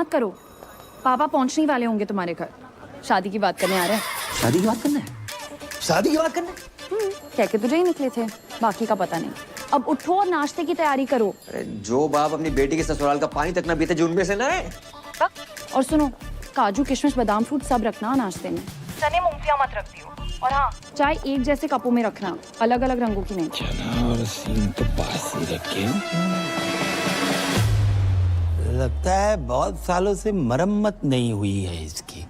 मत करो, पापा पहुंचने वाले होंगे तुम्हारे घर। शादी की बात करने आ रहे हैं। शादी की बात करना है? शादी की बात करना है? कह के तुझे ही निकले थे, बाकी का पता नहीं। अब उठो और नाश्ते की तैयारी करो। अरे जो बाप अपनी बेटी के ससुराल का पानी तक ना पीते जो उनमें से ना है। और सुनो, काजू किशमिश बादाम फ्रूट सब रखना नाश्ते में। चने मूंगफलियां मत रख दियो। और हाँ, चाय एक जैसे कपों में रखना, अलग अलग रंगों की नहीं। चना और सीन तो पास ही रखे। लगता है बहुत सालों से मरम्मत नहीं हुई है इसकी।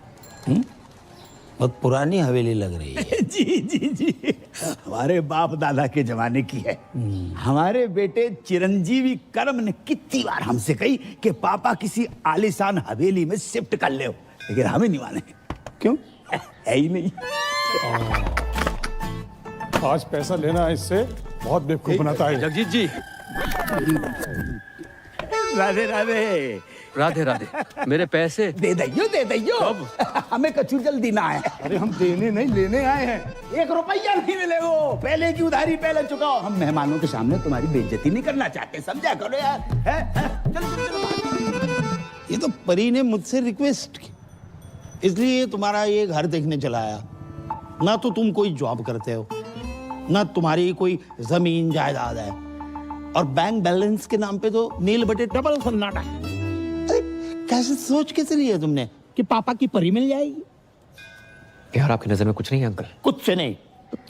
बहुत पुरानी हवेली लग रही है। जी जी जी, हमारे बाप दादा के जमाने की है। हमारे बेटे चिरंजीवी कर्म ने कितनी बार हमसे कही कि पापा किसी आलीशान हवेली में शिफ्ट कर ले, लेकिन हमें नहीं माने। क्यों? है ही नहीं। आज पैसा लेना है इससे बहुत बेवकूफ बनाता है। जगजीत जी, राधे राधे। राधे राधे। मेरे पैसे दे दैयो। हमें कछु जल्दी ना है। अरे हम देने नहीं लेने आए हैं। 1 रुपया नहीं मिलेगा, पहले की उधारी पहले चुकाओ। हम मेहमानों के सामने तुम्हारी बेइज्जती नहीं करना चाहते, समझा करो यार। चलो। ये तो परी ने मुझसे रिक्वेस्ट की, इसलिए तुम्हारा ये घर देखने चला आया। ना तो तुम कोई जॉब करते हो, ना तुम्हारी कोई जमीन जायदाद है, और बैंक बैलेंस के नाम पे तो नील बटे डबल सन्नाटा। अरे कैसे सोच कैसे लिया तुमने कि पापा की परी मिल जाएगी? प्यार आपकी नजर में कुछ नहीं है अंकल? कुछ से नहीं।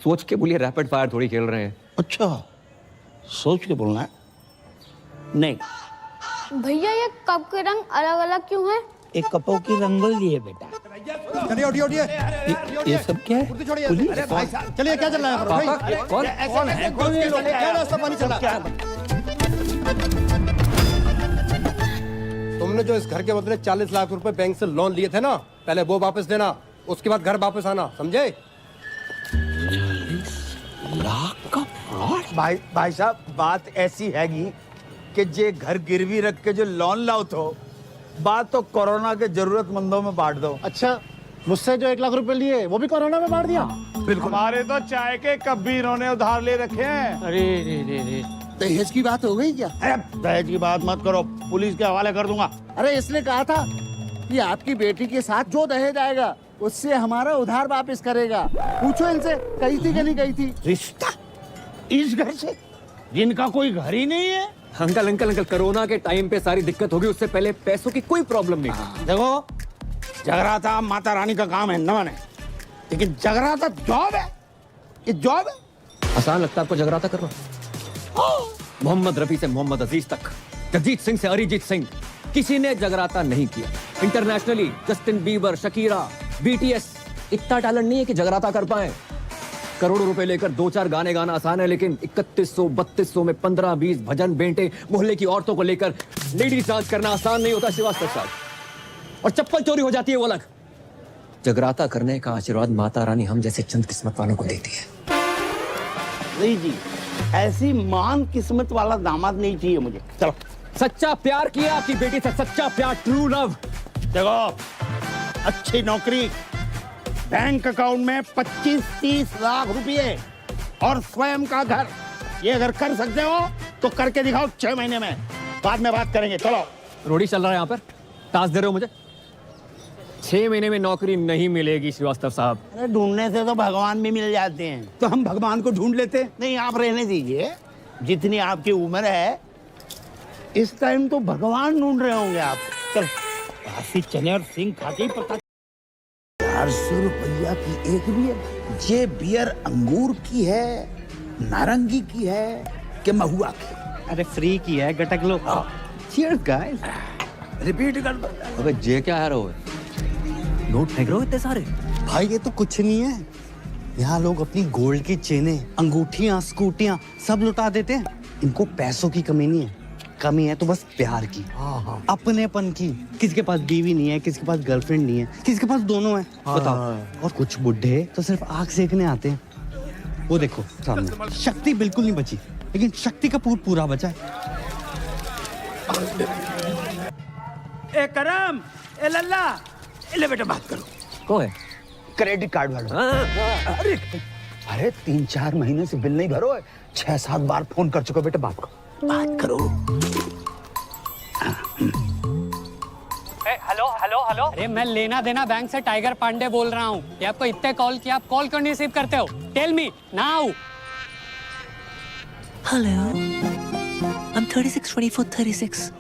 सोच के बोलिए, रैपिड फायर थोड़ी खेल रहे हैं। अच्छा, सोच के बोलना है। नहीं, भैया ये कप के रंग अलग अलग क्यों हैं? एक कपों की रंगोली है बेटा। चलिए उठिए। ये सब क्या है? पुलिस? अरे भाई साहब, चलिए क्या चल रहा है? पापा, कौन है? क्या रास्ता पानी चला? तुमने जो इस घर के बदले 40 लाख रुपए बैंक से लोन लिए थे ना, पहले वो वापस देना, उसके बाद घर वापस आना, समझे? लाख का फ्रॉड? भाई साहब, बात ऐसी हैगी कि जे घर गिरवी रख के जो लोन लाओ तो बात तो कोरोना के जरूरतमंदों में बांट दो। अच्छा, मुझसे जो 1 लाख रुपए लिए वो भी कोरोना में बांट दिया? बिल्कुल। हमारे तो चाय के कप भी इन्होंने उधार ले रखे हैं। अरे रे। दहेज की बात हो गई क्या? अरे दहेज की बात मत करो, पुलिस के हवाले कर दूंगा। अरे इसने कहा था कि आपकी बेटी के साथ जो दहेज आएगा उससे हमारा उधार वापस करेगा। पूछो इनसे, कही थी कि नहीं कही थी? रिश्ता इस घर से, जिनका कोई घर ही नहीं है। अंकल, कोरोना के टाइम पे सारी दिक्कत होगी, उससे पहले पैसों की कोई प्रॉब्लम नहीं थी। देखो, जगराता माता रानी का काम है, न माने, लेकिन जगराता जॉब है। ये जॉब है। आसान लगता है आपको जगराता करना? मोहम्मद रफी से मोहम्मद अजीज तक, जगजीत सिंह से अरिजीत सिंह, किसी ने जगराता नहीं किया। Internationally Justin Bieber, Shakira, BTS, इतना टैलेंट नहीं है कि जगराता कर पाए। करोड़ों रुपए लेकर 2-4 गाने गाना आसान है, लेकिन 3100-3200 में 15-20 भजन बेंटे मोहल्ले की औरतों को लेकर लेडीज डांस करना आसान नहीं होता श्रीवास्तव साहब। और चप्पल चोरी हो जाती है वो अलग। जगराता करने का आशीर्वाद माता रानी हम जैसे चंद किस्मत वालों को देती है। नहीं जी, ऐसी महान किस्मत वाला दामाद नहीं चाहिए मुझे। चलो। सच्चा प्यार किया आपकी बेटी से, सच्चा प्यार, ट्रू लव। देखो, अच्छी नौकरी, बैंक अकाउंट में 25-30 लाख रुपए और स्वयं का घर, ये अगर कर सकते हो तो करके दिखाओ 6 महीने में, बाद में बात करेंगे। चलो। रोडी चल रहा है यहाँ पर, टास्क दे रहे हो मुझे? 6 महीने में नौकरी नहीं मिलेगी श्रीवास्तव साहब। अरे ढूंढने से तो भगवान भी मिल जाते हैं। तो हम भगवान को ढूंढ लेते। नहीं, आप रहने दीजिए, जितनी आपकी उम्र है इस टाइम तो भगवान ढूंढ रहे होंगे आप। चलो, बासी चने और सिंह खा के ही पता। 400 रुपया की एक बियर। ये बियर अंगूर की है, नारंगी की है कि महुआ की? अरे फ्री की है, गटक लो। Cheers guys. रिपीट कर दो। अबे जे क्या है रो? नोट फेंक रहे हो इतने सारे? भाई ये तो कुछ नहीं है, यहाँ लोग अपनी गोल्ड की चेनें, अंगूठियां, स्कूटियां सब लुटा देते हैं। इनको पैसों की कमी नहीं है, कमी है तो बस प्यार की, अपनेपन की। किसी के पास बीवी नहीं है, किसी के पास गर्लफ्रेंड नहीं है, किसी के पास दोनों है। बताओ। और कुछ बुढ़े तो सिर्फ आग सेकने आते हैं। वो देखो सामने, शक्ति बिल्कुल नहीं बची, लेकिन शक्ति का पूरा बचा है। ए करम, ए लल्ला, ले बेटा बात करो। कौन है? क्रेडिट कार्ड वाला। अरे 3-4 महीने से बिल नहीं भरो है, 6-7 बार फोन कर चुका। बेटा बात करो। Hello hello hello. अरे मैं लेना देना बैंक से टाइगर पांडे बोल रहा हूँ। ये आपको इतने कॉल किया, आप कॉल क्यों नहीं रिसीव करते हो? Tell me now. Hello, I'm 36, 24, 36.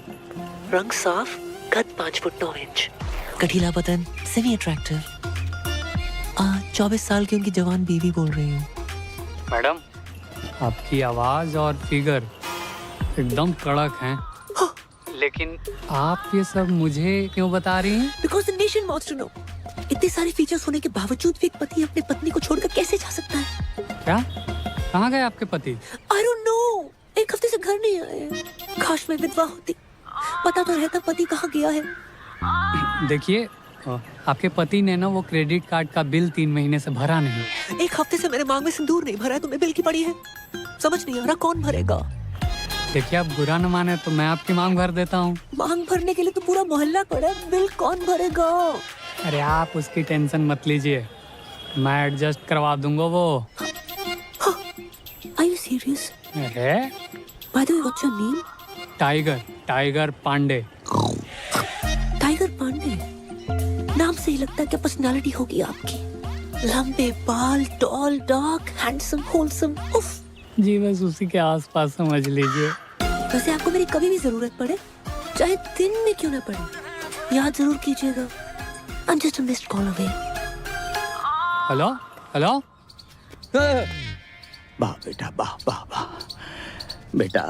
रंग साफ, कद 5 फुट 9 इंच, गठीला बदन, सेमी अट्रैक्टिव। 24 साल की उनकी जवान बीवी बोल रही हूँ। मैडम, आपकी आवाज और फिगर एकदम कड़क हैं। लेकिन आप ये सब मुझे क्यों बता रही हैं? Because the nation wants to know. इतने सारे फीचर्स होने के बावजूद भी एक पति अपने पत्नी को छोड़कर कैसे जा सकता है? क्या? कहाँ गए आपके पति? I don't know. एक हफ्ते से घर नहीं आए। काश मैं विधवा होती, पता तो रहता पति कहाँ गया है। देखिए, आपके पति ने ना वो क्रेडिट कार्ड का बिल 3 महीने से भरा नहीं। एक हफ्ते से मैंने मांग में सिंदूर नहीं भरा है, तो मैं बिल की पड़ी है। समझ नहीं आ रहा कौन भरेगा। देखिए, आप बुरा न माने तो मैं आपकी मांग भर देता हूँ। मांग भरने के लिए तो पूरा मोहल्ला खड़ा है, बिल कौन भरेगा? अरे आप उसकी टेंशन मत लीजिए, मैं एडजस्ट करवा दूंगा वो। Are you serious? अरे By the way, what's your name? Tiger Pandey. Tiger Pandey नाम से ही लगता है कि पर्सनालिटी होगी आपकी। लंबे बाल, टॉल, डार्क, हैंडसम, होलसम। उफ। जी बस उसी के आसपास समझ लीजिए। वैसे आपको मेरी कभी भी जरूरत पड़े, चाहे दिन में क्यों ना पड़े, याद जरूर कीजिएगा। I'm just a missed call away. Hello hello. वाह बेटा, वाह वाह वाह बेटा,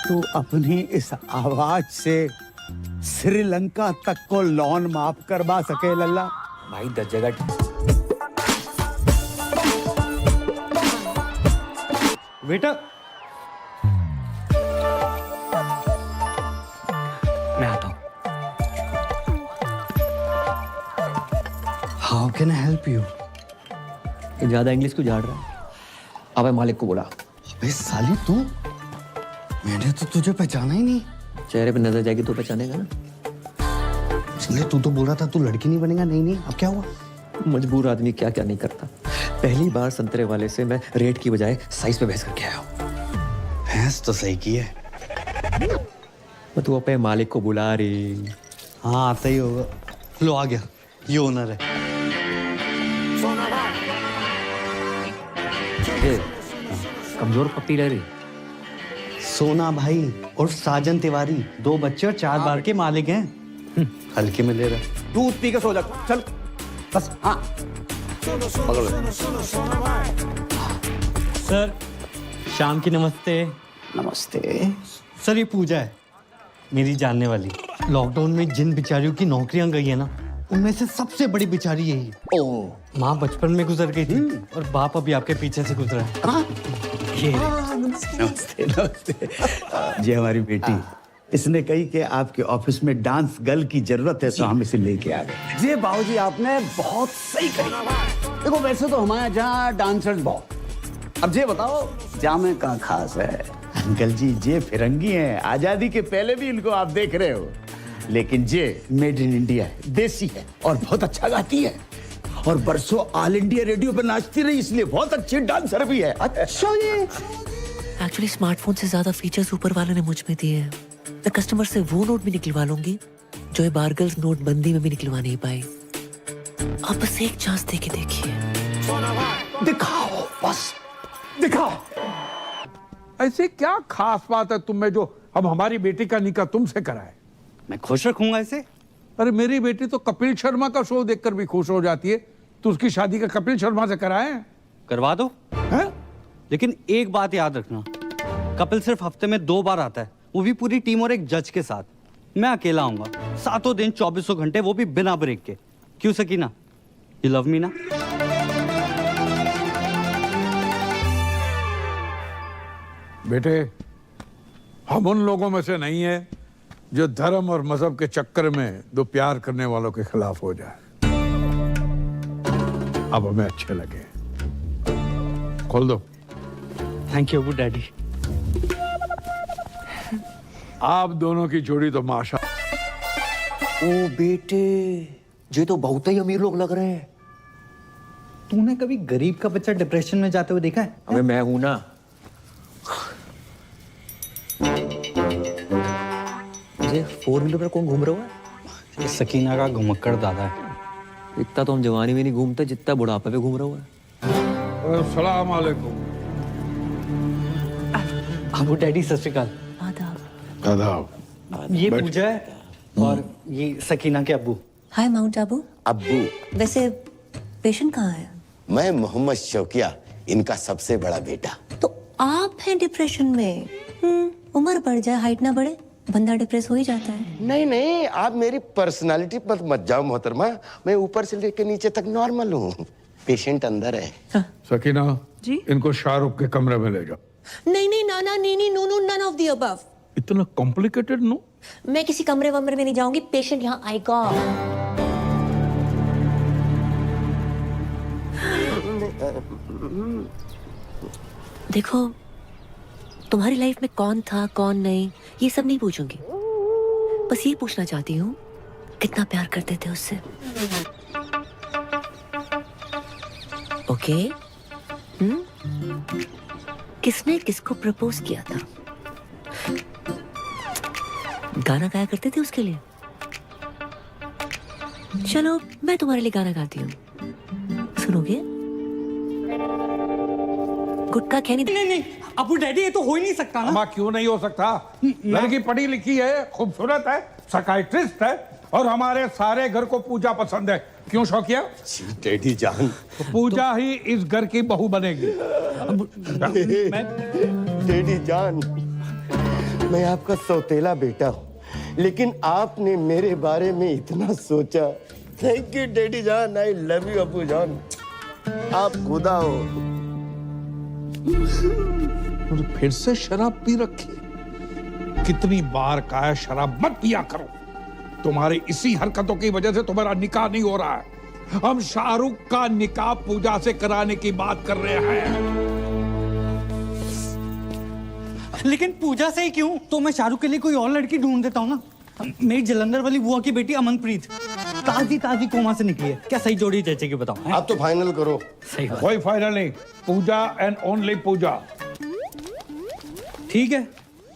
तू अपनी इस आवाज से श्रीलंका तक को लॉन माफ करवा सके लल्ला। भाई 10 जगह बेटा मैं आता हूँ। How can I help you? ये ज्यादा इंग्लिश क्यों झाड़ रहा है? अबे मालिक को बोला। अबे साली तू, मैंने तो तुझे पहचाना ही नहीं। चेहरे पे नजर जाएगी तो पहचानेगा ना। इसलिए तू तो बोल रहा था तू लड़की नहीं बनेगा। नहीं, अब क्या हुआ? मजबूर आदमी क्या क्या नहीं करता। पहली बार संतरे वाले से मैं रेट की बजाय साइज पे बहस करके आया हूँ। भैंस तो सही की है। तू अपने मालिक को बुला रही। हाँ आता ही होगा। लो आ गया, ये ओनर है। कमजोर पत्ती रह रही। सोना भाई और साजन तिवारी 2 बच्चे और 4 बार के मालिक हैं। हल्के में ले रहा। दूध पी के सो जा, चल बस। हाँ सर, शाम की नमस्ते। नमस्ते सर, ये पूजा है मेरी जानने वाली। लॉकडाउन में जिन बिचारियों की नौकरियां गई है ना, उनमें से सबसे बड़ी बिचारी यही है। ओह, माँ बचपन में गुजर गई थी और बाप अभी आपके पीछे से गुजरा है। ये नमस्ते नमस्ते। ये हमारी बेटी, इसने कही कि आपके ऑफिस में डांस गर्ल की जरूरत है, तो हम इसे लेके आ गए। जी बाबूजी, आपने बहुत सही कही। देखो वैसे तो हमारे यहाँ डांसर्स बहुत, अब ये बताओ जामे का खास है। अंकल जी ये फिरंगी हैं, आजादी के पहले भी इनको आप देख रहे हो, लेकिन ये मेड इन इंडिया है, देसी है और बहुत अच्छा गाती है और बरसों ऑल इंडिया रेडियो पर नाचती रही, इसलिए बहुत अच्छी डांसर भी है। अच्छा ये एक्चुअली स्मार्टफोन से ज्यादा फीचर्स ऊपर वाले ने मुझ में दिए हैं। मैं कस्टमर से वो नोट भी निकलवा लूंगी जो ये बारगल्स नोटबंदी में भी निकलवा नहीं पाई। आप बस एक चांस दे के देखिए। दिखाओ, बस दिखाओ। ऐसे क्या खास बात है तुम में जो हम हमारी बेटी का निकाह तुमसे कराए? मैं खुश रखूंगा इसे। अरे मेरी बेटी तो कपिल शर्मा का शो देखकर भी खुश हो जाती है, तो उसकी शादी का कपिल शर्मा से कराए? करवा दो हैं? लेकिन एक बात याद रखना, कपिल सिर्फ हफ्ते में 2 बार आता है, वो भी पूरी टीम और एक जज के साथ। मैं अकेला आऊंगा 7 दिन 24 घंटे, वो भी बिना ब्रेक के। क्यों सकीना, यू लव मी ना? बेटे, हम उन लोगों में से नहीं है जो धर्म और मजहब के चक्कर में 2 प्यार करने वालों के खिलाफ हो जाए। अब हमें अच्छे लगे। खोल दो। Thank you daddy. आप दोनों की जोड़ी तो माशा। ओ बेटे, ये तो बहुत ही अमीर लोग लग रहे हैं। तूने कभी गरीब का बच्चा डिप्रेशन में जाते हुए देखा है? अबे मैं हूं ना। वैसे 4 व्हीलर पर कौन घूम रहा हुआ है? ये सकीना का घुमक्कड़ दादा है। इतना तो हम जवानी में नहीं घूमते जितना बुढ़ापे में घूम रहा हुआ है। अस्सलाम वालेकुम। अबू डैडी सत श्री अकाल। आदाब। ये पूजा है और ये सकीना के अब्बू। हाय माउंट आबू। अब्बू, वैसे पेशेंट कहाँ है? मैं मोहम्मद शौकिया, इनका सबसे बड़ा बेटा। तो आप हैं डिप्रेशन में? उम्र बढ़ जाए हाइट ना बढ़े, बंदा डिप्रेस हो ही जाता है। नहीं नहीं, आप मेरी पर्सनालिटी पर मत जाओ मोहतरमा, मैं ऊपर से लेकर नीचे तक नॉर्मल हूँ। पेशेंट अंदर है। सकीना जी? इनको शाहरुख के कमरे में ले जाओ। नहीं नहीं नाना नीनी नूनू नन ऑफ द अबव। इतना कॉम्प्लिकेटेड नो? मैं किसी कमरे वमरे में नहीं जाऊंगी, पेशेंट यहाँ आएगा। देखो, तुम्हारी लाइफ में कौन था कौन नहीं ये सब नहीं पूछूंगी, बस ये पूछना चाहती हूँ कितना प्यार करते थे उससे। ओके? किसने किसको प्रपोज किया था? गाना गाया करते थे उसके लिए? चलो मैं तुम्हारे लिए गाना गाती हूँ, सुनोगे? गुटका खैनी। नहीं नहीं अबू डैडी ये तो हो ही नहीं सकता ना। अम्मा क्यों नहीं हो सकता? लड़की पढ़ी लिखी है, खूबसूरत है, साइकियाट्रिस्ट है और हमारे सारे घर को पूजा पसंद है। क्यों शौकिया? डैडी जान, तो पूजा ही इस घर की बहू बनेगी। डैडी जान, मैं आपका सौतेला बेटा हूँ, लेकिन आपने मेरे बारे में इतना सोचा। थैंक यू डैडी जान, आई लव यू अबू जान, आप खुदा हो। और फिर से शराब पी रखी। कितनी बार कहा है शराब मत पिया करो। तुम्हारी इसी हरकतों की वजह से तुम्हारा निकाह नहीं हो रहा है। हम शाहरुख का निकाह पूजा से कराने की बात कर रहे हैं। लेकिन पूजा से ही क्यों? तो मैं शाहरुख के लिए कोई और लड़की ढूंढ देता हूँ ना। मेरी जलंधर वाली बुआ की बेटी अमनप्रीत ताजी ताजी कोमा से निकली है। क्या सही जोड़ी जचेगी बताओ? आप तो फाइनल करो। सही बात। कोई फाइनल नहीं, पूजा एंड ओनली पूजा। ठीक है,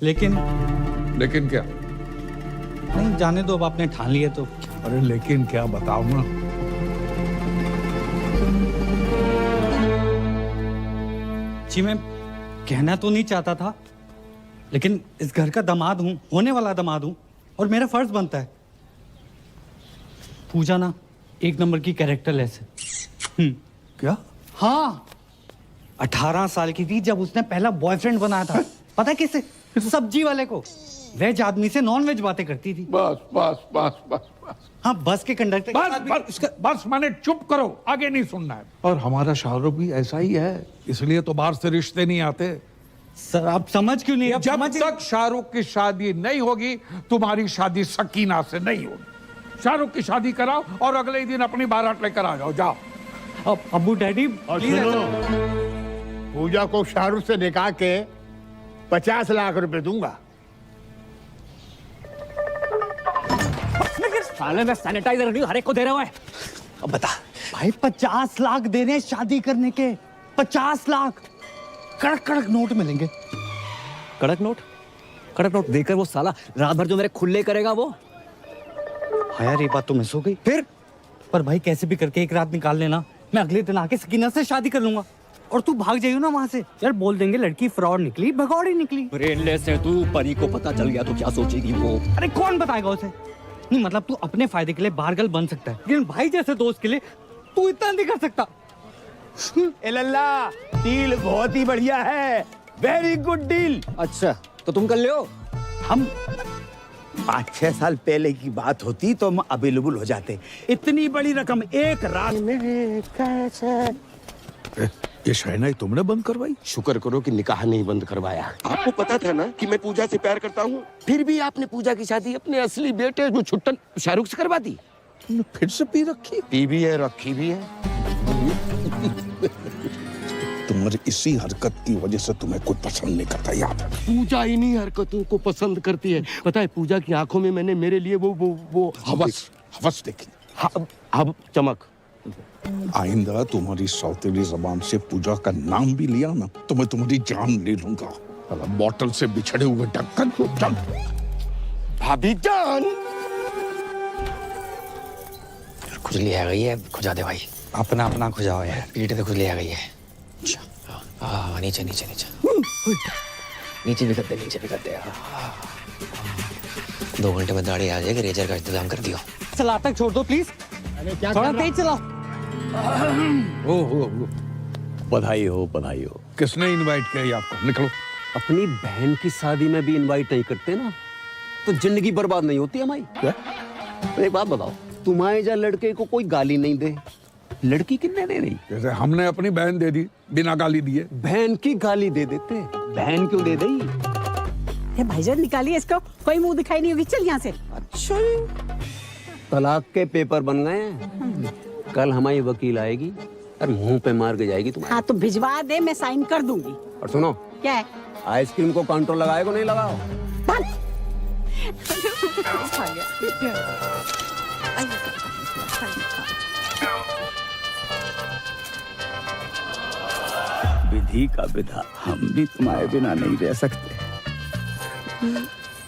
लेकिन क्या? नहीं जाने दो, अब आपने ठान लिया तो। अरे लेकिन क्या बताओ ना। जी मैं कहना तो नहीं चाहता था, लेकिन इस घर का दामाद हूं, होने वाला दामाद हूं, और मेरा फर्ज बनता है। पूजा ना एक नंबर की कैरेक्टरलेस है। क्या? हाँ, 18 साल की थी जब उसने पहला बॉयफ्रेंड बनाया था। पता है किससे? सब्जी वाले को। वेज आदमी से नॉन वेज बातें करती थी। बस बस बस बस बस। हाँ, बस के कंडक्टर बस मैंने चुप करो, आगे नहीं सुनना है। और हमारा शाहरुख भी ऐसा ही है, इसलिए तो बाहर से रिश्ते नहीं आते। सर आप समझ क्यों नहीं? जब तक शाहरुख की शादी नहीं होगी, तुम्हारी शादी सकीना से नहीं होगी। शाहरुख की शादी कराओ और अगले ही दिन अपनी बारात लेकर आ जाओ। जाओ। अब अबू डैडी पूजा को शाहरुख से निकाह के 50 लाख रुपए दूंगा। साले में सैनिटाइजर नहीं हर एक को दे रहा है। अब बता भाई, 50 लाख देने हैं शादी करने के। 50 लाख कड़क कड़क नोट मिलेंगे। कड़क नोट? कड़क नोट देकर वो साला रात भर जो मेरे खुले करेगा वो। हाँ यार, ये बात तो मिस हो गई। फिर पर भाई कैसे भी करके एक रात निकाल लेना, मैं अगले दिन आके सकीना से शादी कर लूंगा। और तू भाग जाइयो ना वहां से। यार बोल देंगे लड़की फ्रॉड निकली, भगौड़ी निकली। ब्रेनलेस है तू, परी को पता चल गया तो क्या सोचेगी वो? अरे कौन बताएगा उसे? नहीं मतलब तू अपने फायदे के लिए बारगल बन सकता है, लेकिन भाई जैसे दोस्त के लिए तू इतना नहीं कर सकता। ए लल्ला, डील बहुत ही बढ़िया है, वेरी गुड डील। अच्छा तो तुम कर लियो। हम 5-6 साल पहले की बात होती तो हम अवेलेबल हो जाते। इतनी बड़ी रकम एक रात में कैसे? ये शहनाई तुमने बंद करवाई? शुक्र करो कि निकाह नहीं बंद करवाया। आपको पता था ना कि मैं पूजा से प्यार करता हूँ, फिर भी आपने पूजा की शादी अपने असली बेटे जो छुट्टन शाहरुख से करवा दी। तुमने फिर से पी रखी? पी भी है, रखी भी है। तुम्हारी इसी हरकत की वजह से तुम्हें कुछ पसंद नहीं करता याद है? पूजा इन्हीं हरकतों को पसंद करती है। पता है पूजा की आंखों में मैंने मेरे लिए वो हवस देखी। अब चमक। आइंदा तुम्हारी सौतेली जबान से पूजा का नाम भी लिया ना तो मैं तुम्हारी जान ले लूंगा। बोतल से बिछड़े हुए ढक्कन। चल भाभी जान खुजली आ गई है, खुजा दे भाई। अपना अपना खुजाओ यार। पीठ पे खुजली आ गई है। हाँ नीचे नीचे नीचे नीचे भी कर दे, नीचे भी कर दे। 2 घंटे में दाढ़ी आ जाएगी, रेजर का इंतजाम कर दियो। चलाता छोड़ दो प्लीज, थोड़ा तेज चलाओ। ओहो, बधाई हो, बधाई हो। किसने इनवाइट किया आपको? निकलो। अपनी बहन की शादी में भी इनवाइट नहीं करते ना तो जिंदगी बर्बाद नहीं होती हमारी। क्या? एक बात बताओ, तुम्हारे जा लड़के को कोई गाली नहीं दे, लड़की कितने दे रही? जैसे हमने अपनी बहन दे दी बिना गाली दिए। बहन की गाली दे देते, बहन क्यों दे दी? भाईजान निकालिए इसको, कोई मुंह दिखाई नहीं होगी। चल यहाँ से। अच्छा, तलाक के पेपर बन गए हैं। कल हमारी वकील आएगी और मुंह पे मार के जाएगी तुम्हारे। हाँ तो भिजवा दे, मैं साइन कर दूंगी। और सुनो, क्या है? आइसक्रीम को कंट्रोल लगाए को नहीं लगाओ। विधि का विधा, हम भी तुम्हारे बिना नहीं रह सकते।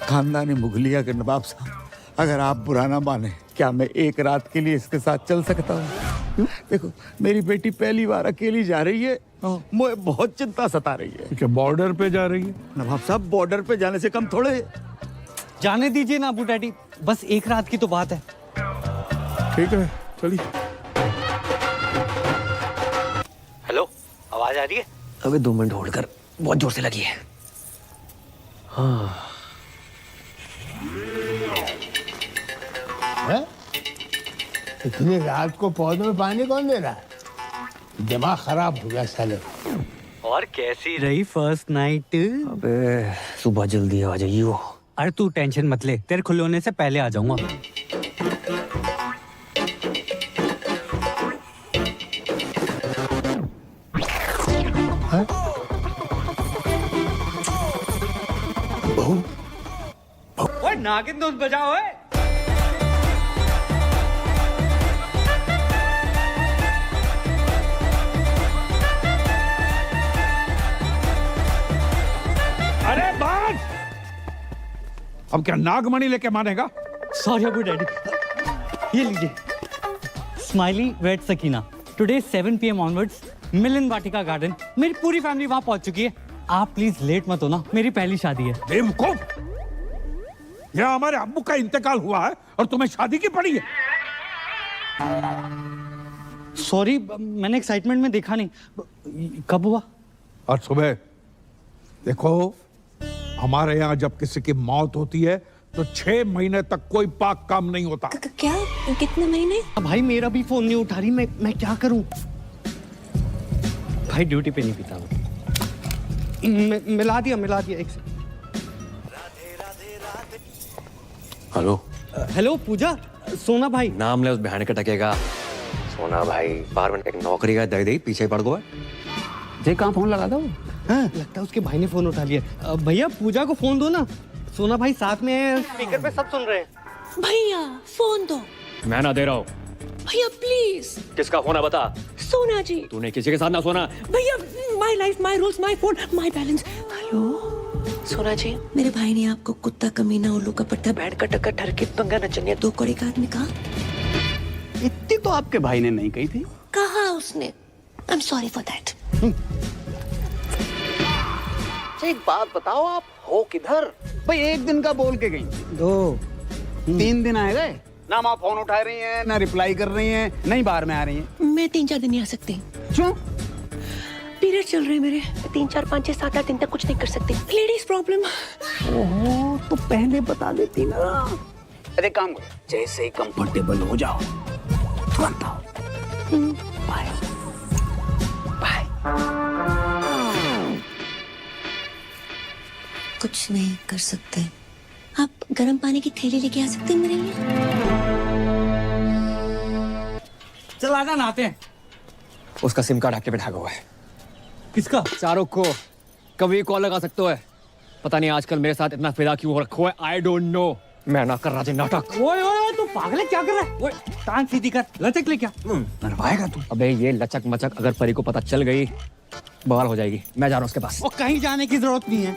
खानदानी मुगलिया के नवाब साहब, अगर आप बुरा ना माने, क्या मैं एक रात के लिए इसके साथ चल सकता हूँ? देखो, मेरी बेटी पहली बार अकेली जा रही है, मुझे बहुत चिंता सता रही है। क्या बॉर्डर पे जा रही है? नवाब साहब, बॉर्डर पे जाने से कम थोड़े। जाने दीजिए ना अबू डैडी, बस एक रात की तो बात है। ठीक है, चलिए। हेलो, आवाज आ रही है? अबे 2 मिनट होल्ड कर, बहुत जोर से लगी है। हाँ। इतनी रात को पौधों में पानी कौन दे रहा है? दिमाग खराब हो गया साले। और कैसी रही फर्स्ट नाइट? अबे सुबह जल्दी आ जाइयो। अरे तू टेंशन मत ले, तेरे खुले होने से पहले आ जाऊंगा। ओए नागिन धुन बजाओ। अरे बात, अब क्या नागमणि लेके मानेगा? सॉरी अबू डैडी, ये लीजिए। Smiley weds Sakina, today 7 PM onwards Milan Vatika garden. मेरी पूरी फैमिली वहां पहुंच चुकी है। आप प्लीज लेट मत होना, मेरी पहली शादी है। बेवकूफ, यह हमारे अब्बू का इंतकाल हुआ है और तुम्हें शादी की पड़ी है। सॉरी, मैंने एक्साइटमेंट में देखा नहीं। कब हुआ? और सुबह देखो, हमारे यहाँ जब किसी की मौत होती है तो 6 महीने तक कोई पाक काम नहीं होता। क्या? कितने महीने? भाई मेरा भी फोन नहीं उठा रही, मैं क्या करूं? भाई ड्यूटी पे नहीं पीता हूं। मिला दिया एक से। हेलो। हेलो पूजा, सोना भाई नाम ले उस बहन के टकेगा। सोना भाई बार एक नौकरी का दे पीछे पड़ गो। जे कहाँ फोन लगा दो? हाँ, लगता है उसके भाई ने फोन उठा लिया। भैया पूजा को फोन दो ना, सोना भाई साथ में स्पीकर पे सब सुन रहे हैं। भैया फोन दो। मैं ना दे रहा हूँ। भैया प्लीज। किसका फोन है बता? सोना जी। तूने किसी के साथ ना सोना। भैया my life my rules my phone my balance. Hello सोना जी, मेरे भाई ने आपको कुत्ता, कमीना, उल्लू का पट्टा, बैठ का टक्कर, ठरके, पंगा, नचनिया, 2 कौड़ी का आदमी कहा। इतनी तो आपके भाई ने नहीं कही थी। कहा उसने। I am sorry for that. एक बात बताओ, आप हो किधर? भाई 1 दिन का बोल के गई, 2 3 दिन आए गए ना। आप फोन उठा रही हैं, ना रिप्लाई कर रही हैं, नहीं बाहर में आ रही हैं। मैं 3-4 दिन नहीं आ सकती। क्यों? पीरियड चल रहे हैं मेरे। 3, 4, 5, 6, 7, 8 दिन तक कुछ नहीं कर सकती। Ladies problem. ओहो, तो पहले बता देती ना। अरे काम करो, जैसे ही कंफर्टेबल हो जाओ तुरंत आओ। Bye bye. कुछ नहीं कर सकते। आप गर्म पानी की थैली लेके आ सकते हैं मेरे लिए? चल आजा नहाते हैं। उसका सिम कार्ड एक्टिवेट हुआ है। किसका? शाहरुख को कभी कॉल लगा सकते हो। पता नहीं आजकल मेरे साथ इतना फिदा क्यों हो रखो है। I don't know. मैं ना कर रहा नाटक। ओए ओए तू पागल है, क्या कर रहा है? ओए टांग सीधी कर, लचक ले क्या? मरवाएगा तू। अबे ये लचक मचक अगर परी को पता चल गई बवाल हो जाएगी। मैं जा रहा हूँ उसके पास। और कहीं जाने की जरूरत नहीं है,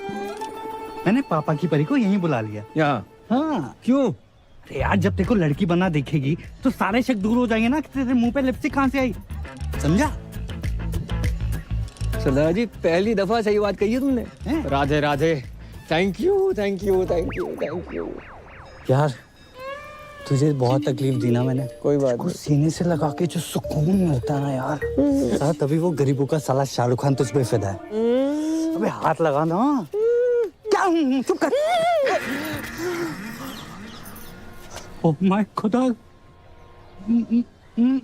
मैंने पापा की परी को यहीं बुला लिया। यहाँ हाँ क्यों? अरे यार जब तेरे को लड़की बना देखेगी तो सारे शक दूर हो जाएंगे ना कि तेरे मुंह पे लिपस्टिक कहाँ से आई, समझा? सरदार जी पहली दफा सही बात कही है तुमने। Radhe Radhe. Thank you thank you thank you thank you. यार तुझे बहुत तकलीफ दी ना मैंने। कोई बात नहीं। सीने से लगा के जो सुकून मिलता है ना यार, साला तभी वो गरीबों का साला शाहरुख खान तुझ पे फिदा है। अबे हाथ लगा ना। क्या चुप कर। ओह माय खुदा,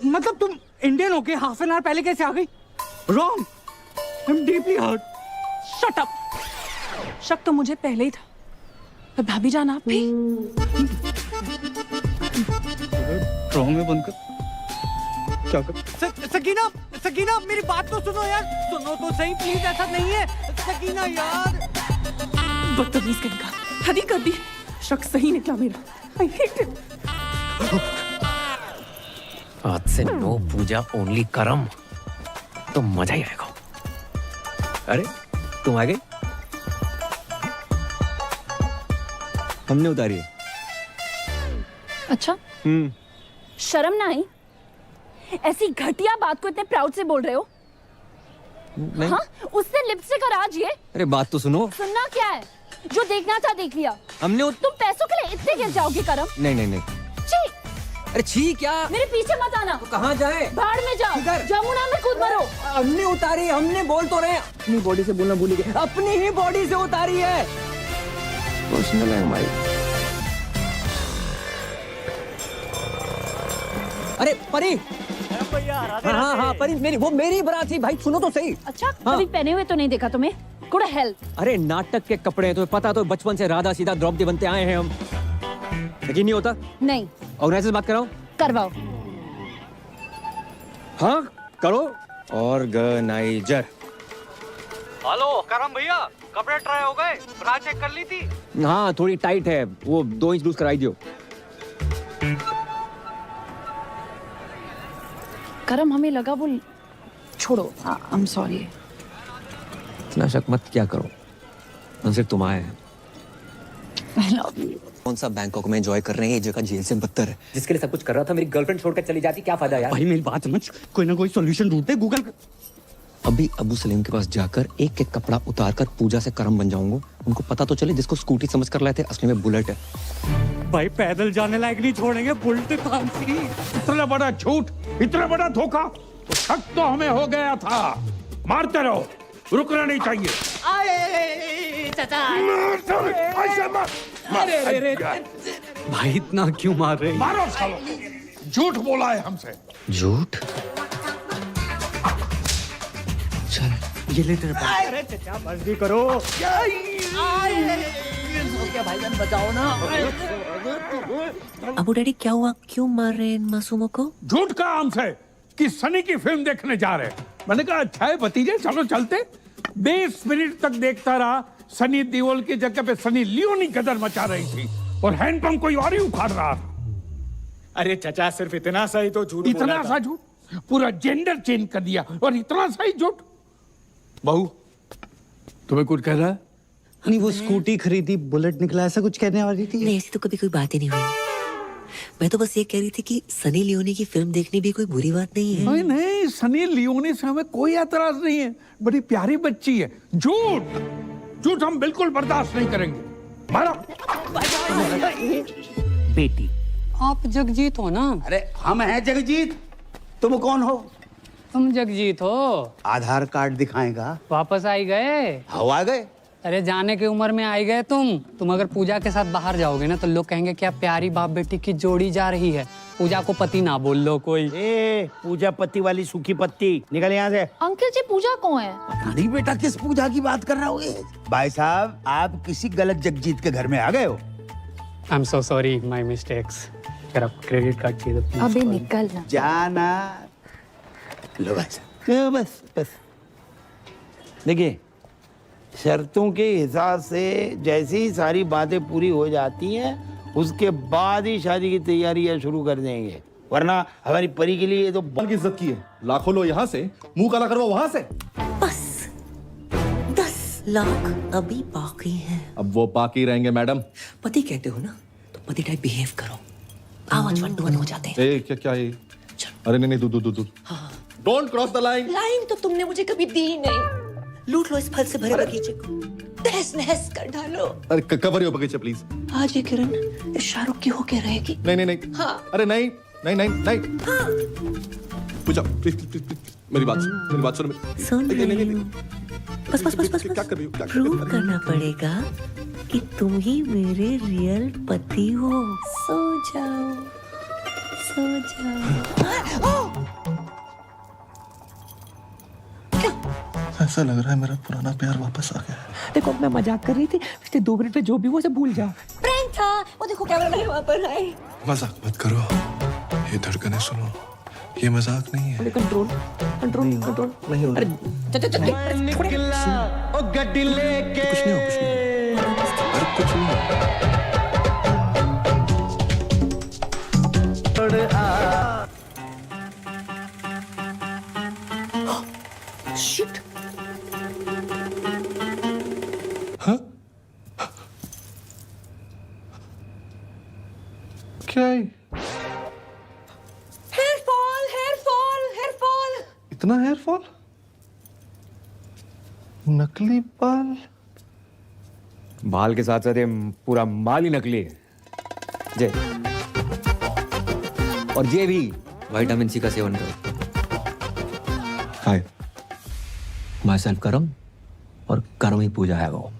मतलब तुम इंडियन होके हाफ एन आवर पहले कैसे आ गई? Wrong, I am deeply hurt. Shut up. शक तो मुझे पहले ही था, पर भाभी जान आप भी। ड्रामा में बंद कर। क्या कर? सकीना, सकीना मेरी बात तो सुनो यार, सुनो तो सही प्लीज, ऐसा नहीं है सकीना यार। बदतमीज कहेगा, हद ही कर दी। शक सही निकला मेरा। I hate it. आज से नो पूजा ओनली करम, तो मजा ही आएगा। अरे तुम आ गई? हमने उतारी है। अच्छा, शर्म ना आई? ऐसी घटिया बात को इतने प्राउड से बोल रहे हो? नहीं। हाँ, उससे लिपस्टिक और आज ये। अरे बात तो सुनो। सुनना क्या है? जो देखना था देख लिया। हमने तुम पैसों के लिए इतने गिर जाओगे करम? नहीं नहीं नहीं। छी! अरे छी क्या? मेरे पीछे मत आना। तो कहाँ जाए? भाड़ में जाओ। जमुना में कूद मरो। हमने उतारी, हमने बोल तो रहे। अपनी बॉडी से बोलना भूल गए। अपनी ही बॉडी से उतारी है। पर्सनल है हमारी। अरे परी। हाँ हाँ परी, मेरी वो मेरी बारात थी भाई, सुनो तो सही। अच्छा, कभी पहने हुए तो नहीं देखा तुम्हें? Good help. अरे नाटक के कपड़े हैं, तुम्हें पता तो बचपन से राधा सीधा द्रौपदी बनते आए हैं हम। यकीन नहीं होता? नहीं। ऑर्गेनाइजर से बात कराओ। करवाओ। हाँ करो। ऑर्गेनाइजर। हेलो करम भैया, कपड़े ट्राई हो गए? ब्रा चेक कर ली थी? हाँ थोड़ी टाइट है, वो 2 इंच लूज कराई दियो। करम हमें लगा वो छोड़ो। I am sorry. इतना शक मत क्या करो, सिर्फ तुम आए हैं। I love you. कौन सा बैंकॉक में एंजॉय कर रहे हैं, ये जगह जेल से बदतर है। जिसके लिए सब कुछ कर रहा था मेरी गर्लफ्रेंड छोड़कर चली जाती, क्या फायदा यार? भाई मेरी बात समझ, कोई ना कोई सॉल्यूशन ढूंढते गूगल कर। अभी अबू सलीम के पास जाकर एक एक कपड़ा उतार कर पूजा से करम बन जाऊंगा। उनको पता तो चले जिसको स्कूटी समझ कर लाए थे असली में बुलेट है। भाई पैदल जाने लायक नहीं छोड़ेंगे, बुलेट फैंसी। इतना बड़ा झूठ, इतना बड़ा धोखा, तो शक तो हमें हो गया था। मारते रहो, रुकना नहीं चाहिए। भाई इतना क्यों मार रहे? मारो सालो, झूठ बोला है हमसे। झूठ? चल ये ले तेरे पास। अरे चचा मर्जी करो। भाईजान बचाओ ना। अबू डैडी क्या हुआ, क्यों मार रहे हैं इन मासूमों को? झूठ कहा हमसे कि सनी की फिल्म देखने जा रहे हैं। मैंने कहा अच्छा है भतीजे, चलो चलते। 20 मिनट तक देखता रहा, सनी देओल की जगह पे सनी लियोनी कदर मचा रही थी और हैंडपंप कोई और ही उखाड़ रहा था। अरे चचा सिर्फ इतना सा ही तो झूठ बोला इतना था। सा झूठ? पूरा जेंडर चेंज कर दिया और इतना सा ही झूठ। बहू तुम्हें कुछ कह रहा है? नहीं वो स्कूटी खरीदी, बुलेट निकला, ऐसा कुछ कहने वाली थी? नहीं ऐसी तो कभी कोई बात ही नहीं हुई। मैं तो बस ये कह रही थी कि सनी लियोनी की फिल्म देखनी भी कोई बुरी बात नहीं है। नहीं नहीं, सनी लियोनी से हमें कोई एतराज नहीं है, बड़ी प्यारी बच्ची है। झूठ झूठ हम बिल्कुल बर्दाश्त नहीं करेंगे। मारो। बेटी आप जगजीत हो ना? अरे हम हैं जगजीत, तुम कौन हो? तुम जगजीत हो? आधार कार्ड दिखाएगा। वापस आई गए? हवा गए? अरे जाने की उम्र में आई गए तुम अगर पूजा के साथ बाहर जाओगे ना तो लोग कहेंगे क्या प्यारी बाप बेटी की जोड़ी जा रही है। पूजा को पति ना बोल लो कोई। पूजा पत्ती वाली सूखी पत्ती, निकल यहाँ से। अंकल जी पूजा कौन है? अरे बेटा किस पूजा की बात कर रहा हो? भाई साहब आप किसी गलत जगजीत के घर में आ गए हो। I am so sorry, my mistakes. अगर आपको क्रेडिट कार्ड चाहिए तो please अबे call। निकल जाना। लो भाई साहब। बस बस देखिए, शर्तों के हिसाब से जैसे ही सारी बातें पूरी हो जाती हैं उसके बाद ही शादी की तैयारियां शुरू कर देंगे, वरना हमारी परी के लिए तो की इज्जत की है। लाखों लो यहाँ से, मुंह काला करवा वहां से। बस 10 लाख अभी बाकी है। अब वो बाकी रहेंगे मैडम। पति कहते हो ना, पति टाइप बिहेव करो। आओ आज 1-to-1 हो जाते हैं। ए क्या ये? अरे नहीं दूर। Don't cross the line. Line तो तुमने मुझे कभी दी ही नहीं। लूट लो इस फल से भरे बगीचे को, तहस नहस कर डालो। अरे कवर यो बगीचा प्लीज। आज ये किरण इस शाहरुख की होके रहेगी। नहीं। हाँ। अरे नहीं। हाँ। पूजा प्लीज मेरी बात सुनो। सुन रही हूँ। बस क्या कर रही हो? प्रूव करना पड़ेगा कि तुम ही मेरे रियल पति हो। सो जाओ। ऐसा लग रहा है मेरा पुराना प्यार वापस आ गया। देखो मैं मजाक कर रही थी, पिछले 2 मिनट में जो भी वो सब भूल जाओ। प्रैंक था वो, देखो कैमरा मैन वहां पर है। मजाक मत करो, ये धड़कनें सुनो, ये मजाक नहीं है। कंट्रोल नहीं होगा। कुछ नहीं शिट। क्या है? Hair fall. इतना हेयर फॉल? नकली बाल? बाल के साथ साथ ये पूरा माल ही नकली है। जय, और ये भी विटामिन सी का सेवन करो। हाय, माई सेल्फ करम, और कर्म ही पूजा है वो।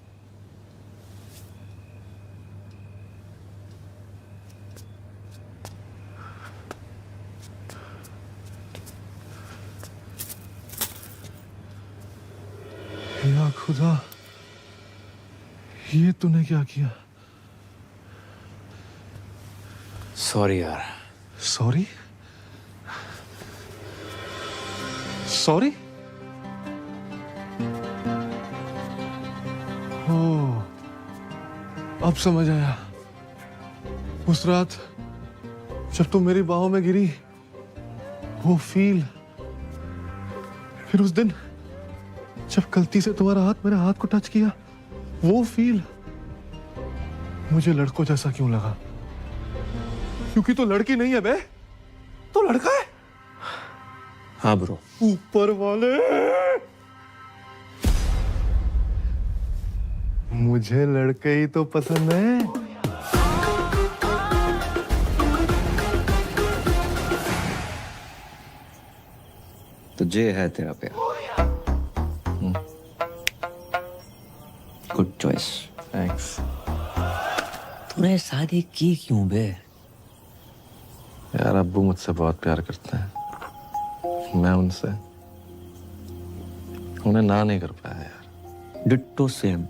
या खुदा, ये तूने क्या किया? सॉरी यार। सॉरी? ओह, अब समझ आया। उस रात जब तुम मेरी बाहों में गिरी, वो फील, फिर उस दिन जब गलती से तुम्हारा हाथ मेरे हाथ को टच किया, वो फील, मुझे लड़कों जैसा क्यों लगा? क्योंकि तो लड़की नहीं है बे, तो लड़का है। हाँ ब्रो। ऊपर वाले, मुझे लड़के ही तो पसंद है। तो ये है तेरा प्यार। Good choice. थैंक्स। तूने शादी की क्यों बे? यार अब्बू मुझसे बहुत प्यार करते हैं, मैं उनसे, उन्हें ना नहीं कर पाया यार। Ditto same.